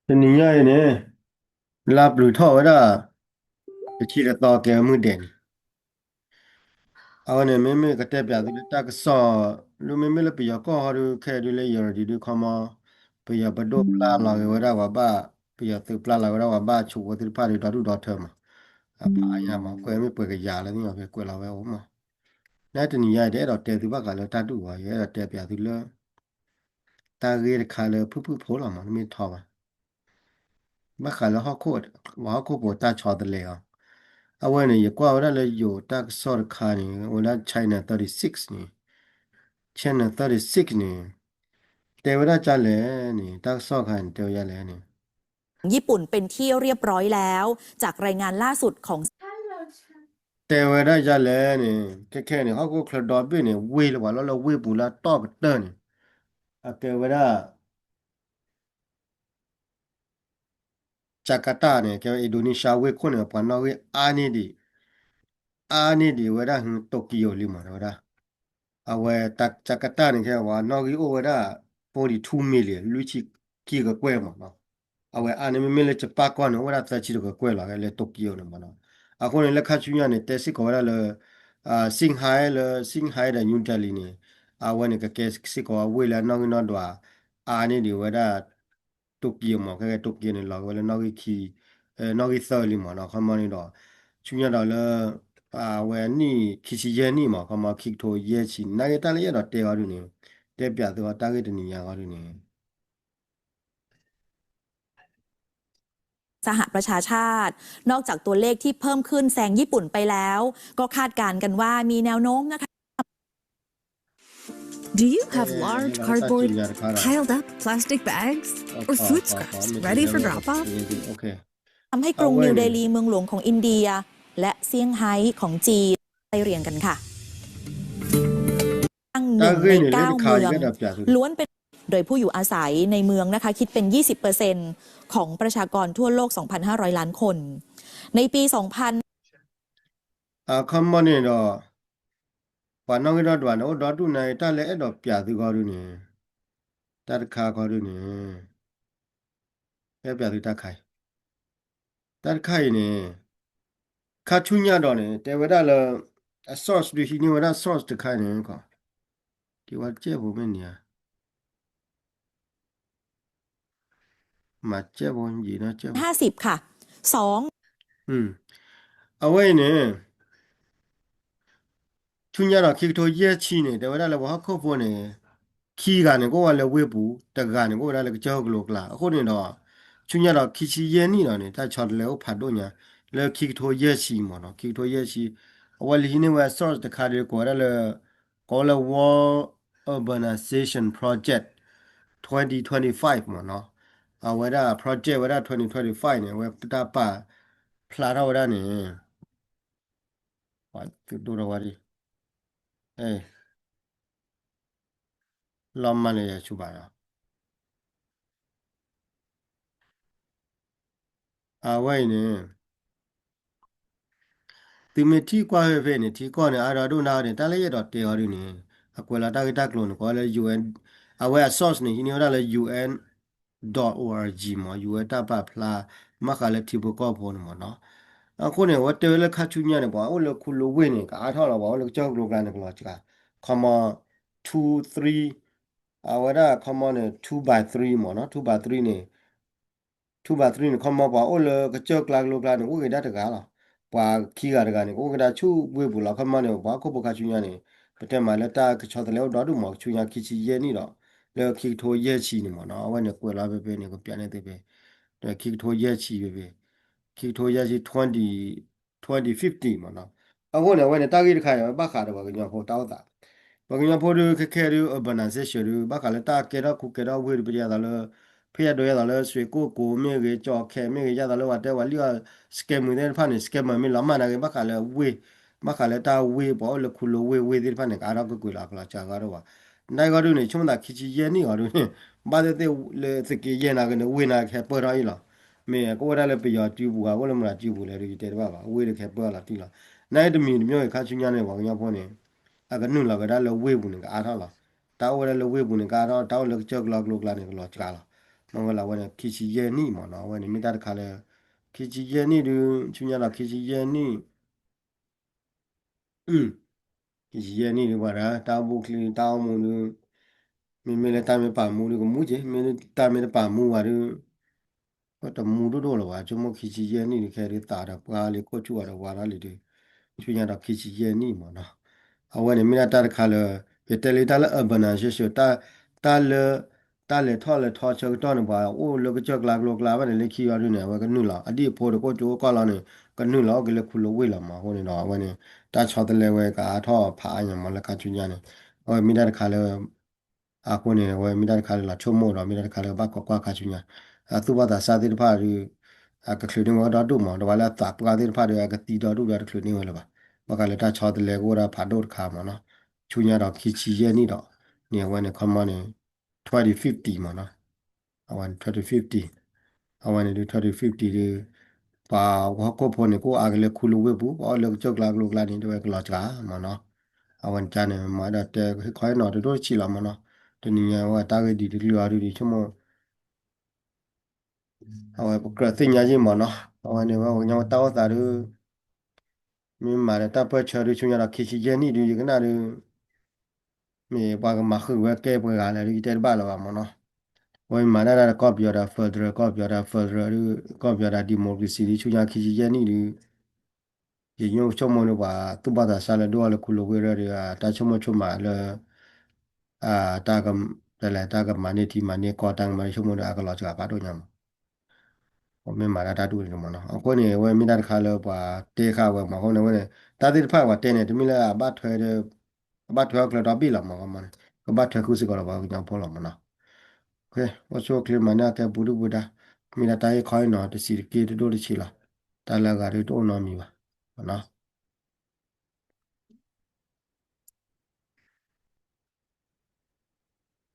这你家呢？拉布头的，这起来打给木的。啊，呢，妹妹个代表的大个少，路妹妹了比较高好的开的来样的看嘛，比较不多不拉了个我爸，比较多不拉了我爸，出我的怕的到处到头嘛，啊，怕呀嘛，怪没背个牙了，你要别怪老外我嘛。那这你家的到带的把个了大度啊，也要代表的了，大个的看了破了嘛，没掏嘛，没看了好哭的，我好哭不大吵的来啊。啊，我呢也挂我那里有大个少的卡呢，我那 China 36呢，China 36呢，แต่ว่าจะเลยนี่ตักซอกหันเตียวอยาเลยนี่ญี่ปุ่นเป็นที่เรียบร้อยแล้วจากรายงานล่าสุดของแต่ว่าจะเลยนี่แค่นี่เขาก็คลดดอบไปนี่เวลว่าแล้วเราเวปูละตอกเตอร์นี่อ่ะแต่ว่าจาการ์ตาเนี่ยแค่อินโดนีเซียเวคนเนี่ยปานนอเวอานี่ดีว่าหึโตเกียวลิมาว่าเอาไว้ตักจาการ์ตาเนี่ยแค่ว่านอกิโอว่า42 million ลุชิกี่ก็กวยมาเนาะ awe ane me mele che pa kwa no wala tsa chi ko kwe la le Tokyo no mana a ko ne le kha chu nya ne te si ko wala le Shanghai da New Delhi ne a wa ne ke si ko we la no dwa a ne di wala Tokyo mo ke Tokyo ne la wala no ki no ki so li mo no kha ma ni do chu nya da le a we ni ki si ye ni mo kha ma ki to ye chi na ye ta le ye do te wa du ne te pya do ta ge de ni ya wa du ne สหประชาชาตินอกจากตัวเลขที่เพิ่มขึ้นแซงญี่ปุ่นไปแล้วก็คาดการณ์กันว่ามีแนวโน้มนะคะ Do you have large เราตัดจิ cardboard, นยาคารา piled up plastic bags, ข or อ food ขอ scraps ไม่ถึง ready เรื่อง for นี้ drop off? โอเคทำให้กเอาไว้รุงนิวเดนี่ลีเมืองหลวงของอินเดียและเซี่ยงไฮ้ของจีนไล่เรียงกันค่ะตั้งหถ้านึ่งในเกิดเนี่ยเล่นเก้าข่าวเมืองก็ดับจากสุดล้วนเป็นโดยผู้อยู่อาศัยในเมืองนะคะคิดเป็น 20%ของประชากรทั่วโลก 2,500 ล้านคนในปี 2000คอมมอนเนี่ยတော့ဘာနောကတော့တော့တော့တူနေတက်လေအဲ့တော့ပြသူကောလို့နေတက်ခါကောလို့နေပြသူတက်ခိုင်တက်ခိုင်နေခါချူညတော့နေတေဝဒလ source ဒီရှိနေဝဒ source တခိုင်နေကောဒီဝကျဲဖို့မင်းညာမကျဲဖို့ညီနော်ကျဲဖို့50ค่ะ2อืมအဝိနေချူညတော့ခိကတိုရဲ့ချီနေတေဝဒလဘာခုဖို့နေခီကနေကိုကလည်းဝေဘူးတကနေကိုကလည်းကြောက်ကလို့ကလာအခုနေတော့ချွညတော့ခီချီရဲနီတော့နေတာချော်တယ်လေဖတ်တော့ညာလေခိကထိုရဲချီမနော်ခိကထိုရဲချီအဝလီနေဝဲ source တခါတည်းကိုရလေကောလ wall urbanization project 2025မနော်အဝရ project ဝရ2025နေဝဲတပါဖလာတော့ရနေဘာတူတော့ဝရီအေးလောမလေးရချူပါရအဝဲနေ တိမတီကွာဖဲနေတီကောနေအာရဒုနာတဲ့တလည်းရတော့တေရော်နေအကွယ်လာတာကတကလုံးကောလဲ UN အဝဲ source နေညောရလဲ un.org မှာ UN တပဖလာမခါလဲတီဘကောဖော်နေမနော်အခုနေဝတဲလဲခါချူညနေပေါ့ဟိုလခုလိုဝင်းနေကအားထောက်လာပေါ့လို့ကြောက်လို့ကနေကလောချာ comma 2 3အဝဲဒါ comma နေ2 by 3မနော်2 by 3နေ2 by 3နေ comma ပေါ့ဟိုလကကြောက်ကလာလို့ကလာနေဥကေတတကားလား ပွာခီကရကနေကိုကဒါချူဝေဘူးလောက်ခမနေဘာကိုပကချူညာနေပတက်မှာလက်တာကချောတယ်လို့တော့ဒူမောချူညာခီချီရဲနေတော့လေခီထိုရဲချီနေမှာနော်အဝဲနေကွယ်လာပဲနေကိုပြန်နေတဲ့ပဲခီထိုရဲချီပဲခီထိုရဲချီ20 2050မှာနော်အခုလည်းဝဲနေတာကြီးတခါရဘာခါတော့ဘာကညဖို့တောက်တာဘာကညဖို့ခဲရ urbanization ဘာခါလက်တာကဲတော့ခုကဲတော့ဝေပြရတာလို့ဖျက်တော့ရတာလို့ဆွေကိုမြေကြီးကြောက်ခဲမြေကြီးရတာလို့ว่าแต่ว่าเรียก scam เนี่ยพันเนี่ย scam มันไม่ละมันอะไรบ้าขาเลยเวบ้าขาเลยตาเวบอกเลยคุณโลเวที่พันเนี่ยการเราก็กุยละพลาจาก็รู้ว่านายก็ดูเนี่ยช่วงนั้นคิดเย็นนี่ก็ดูเนี่ยบ้านเด็กเลยสกีเย็นนะกันเนี่ยเวน่ะแค่เปิดอะไรล่ะเมียก็ว่าได้ไปยอดจูบัวก็เลยมาจูบัวเลยดูเด็ดบ้าเวเลยแค่เปิดละทีละนายจะมีเนี่ยข้าชุนยันเนี่ยว่าอย่างพวกเนี่ยอาก็นู่นละก็ได้เลยเวบุญเนี่ยก็อาท่าละตาว่าได้เลยเวบุญเนี่ยก็อาท่าตาเลยเจอกลอกลูกหลานเนี่ยก็หลอกจ้าละ မင်္ဂလာဝနဲ့ခီချီရဲ့နီမော်နော်ဝနဲ့မိသားတခါလဲခီချီရဲ့နီတူချူညာလာခီချီရဲ့နီခီချီရဲ့နီဒီဘာရာတာဘူကလီတာမူလူမေလဲတာမေပါမူလူကမူချေမေတာမေပါမူဝါလူတော့တမူတို့လောပါကျမခီချီရဲ့နီခဲရတာတာပွားလေကိုချူရတော့ဝါလာလေတွေချူညာတော့ခီချီရဲ့နီမော်နော်အဝနဲ့မိသားတခါလဲပြတယ်လေတာလဲအဘနာရှေတာလဲတာလေထော်လေထော်ချေတော့နေပါအိုးလောကကြောက်လာလောကလာပဲလေခီရရနေဝကနုလာအဒီဖို့တော့ကိုကျိုးကောလာနေကနုလာကလေခုလိုဝေးလာမှာဟိုနေတော့အဝနဲ့တာချော်တယ်လေဝဲကာထော်ဖာအညမလကချူညာနေဟိုမိသားတခါလဲအခုနေဝဲမိသားတခါလဲလာချုံမို့တော့မိသားတခါလဲဘာကွာခါချူညာသူဘာသာစာတိတဖာရီကခလူနေဝတော့တို့မှာတော့လာတာပကာတိတဖာရီကတီတော်တို့ရခလူနေဝဲလာပါဘကလည်းတာချောတယ်လေကိုရာဖာတို့ခါမှာနော်ချူညာတော့ခီချီရဲ့နီတော့နေဝဲနေခမနေ2050မှာနော်အဝန်2050အဝန်နေ2050ဒီပါဝါကိုဖို့နေကိုအားကလေးခုလိုဝဲဘူးအော်လောက်ကြောက်လာလို့လာနေတော့ကလာကြမှာနော်အဝန်ချာနေမှာတော့တဲခွိုင်းတော့တို့ချီလာမှာနော်တနည်းဝါတာဂက်ဒီလူအားဒီချမအဝန်ကရသိညာကြီးမှာနော်အဝန်နေဝညောတောက်တာတို့မင်းမာတာပတ်ချရချွညာခီချီရဲ့နီဒီကနာတို့မြေဘာကမခုဝဲကဲပွဲကလည်းဒီတဲပါလာပါမနော်ဝိုင်းမာနာကော့ပြောတာ further ကော့ပြောတာ further ကော့ပြောတာ democracy ဒီချူညာခီချီရဲ့နီဒီရေညုံချုံမလို့ပါသူဘာသာဆာလတော့လခုလိုဝဲရတာချုံမချုံမာလအာတာကတယ်လေတာကမနီတီမနီကောတန်မချုံမလို့အကလောချာပါတော့ညမ我们马拉大肚子嘛呢，过年我没得看了把带看我嘛，后来我呢，大地怕我带呢，这没了把腿的，把腿可到背了嘛，我们，我把腿裤子搞了把我讲破了嘛呢。OK，我说可嘛那在不不的，没了大一开呢，这是给的多的去了，大家个的多拿米吧，那。